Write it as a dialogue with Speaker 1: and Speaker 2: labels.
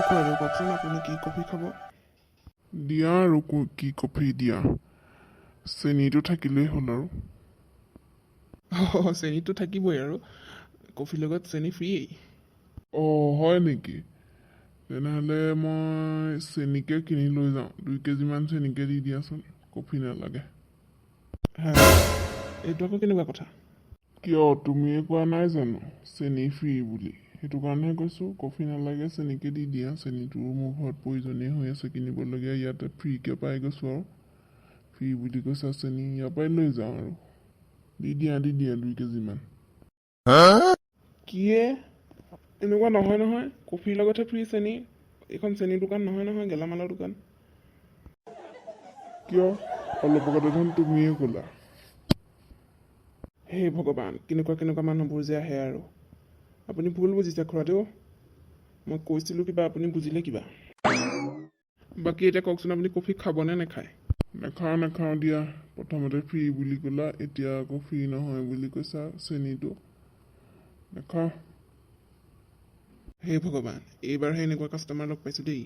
Speaker 1: খুৰাদেউ কওকচোন আপুনি কি কফি খাব?
Speaker 2: দিয়া আৰু কি কফি দিয়া, চেনিটো থাকিলেই হ'ল আৰু।
Speaker 1: চেনিটো থাকিবই আৰু কফিৰ লগত চেনি ফ্ৰীয়েই।
Speaker 2: হয় নেকি? তেনেহ'লে মই চেনিকে কিনি লৈ যাওঁ, 2 কেজিমান চেনিকে দি দিয়াচোন, কফি নালাগে।
Speaker 1: হা, এইটো আকৌ কেনেকুৱা কথা?
Speaker 2: কিয়, তুমিয়ে কোৱা নাই জানো চেনি ফ্ৰী বুলি? সেইটো কাৰণেহে কৈছোঁ, কফি নালাগে চেনিকে দি দিয়া। চেনিটো মোৰ ঘৰত প্ৰয়োজনীয় হৈ আছে কিনিবলগীয়া, ইয়াতে ফ্ৰীকৈ পাই গৈছোঁ আৰু। ফ্ৰী বুলি কৈছা চেনি, ইয়াৰ পৰাই লৈ যাওঁ আৰু। দি দিয়া 2 কেজিমান।
Speaker 1: কিয়ে? এনেকুৱা নহয় নহয়, কফিৰ লগতহে ফ্ৰী চেনি। এইখন চেনি দোকান নহয় নহয়, গেলামালৰ দোকান।
Speaker 2: কিয়, অলপ আগতে দেখোন তুমিয়ে ক'লা।
Speaker 1: হে ভগৱান, কেনেকুৱা মানুহবোৰ যে আহে আৰু। আপুনি ভুল বুজিছে খুৰাদেউ, মই কৈছিলোঁ কিবা, আপুনি বুজিলে কিবা। বাকী এতিয়া কওকচোন, আপুনি কফি খাবনে নাখায়?
Speaker 2: নাখাওঁ দিয়া, প্ৰথমতে ফ্ৰী বুলি ক'লা, এতিয়া আকৌ ফ্ৰী নহয় বুলি কৈছা চেনিটো। নাখাওঁ।
Speaker 1: হে ভগৱান, এইবাৰহে এনেকুৱা কাষ্টমাৰ লগ পাইছোঁ দেই।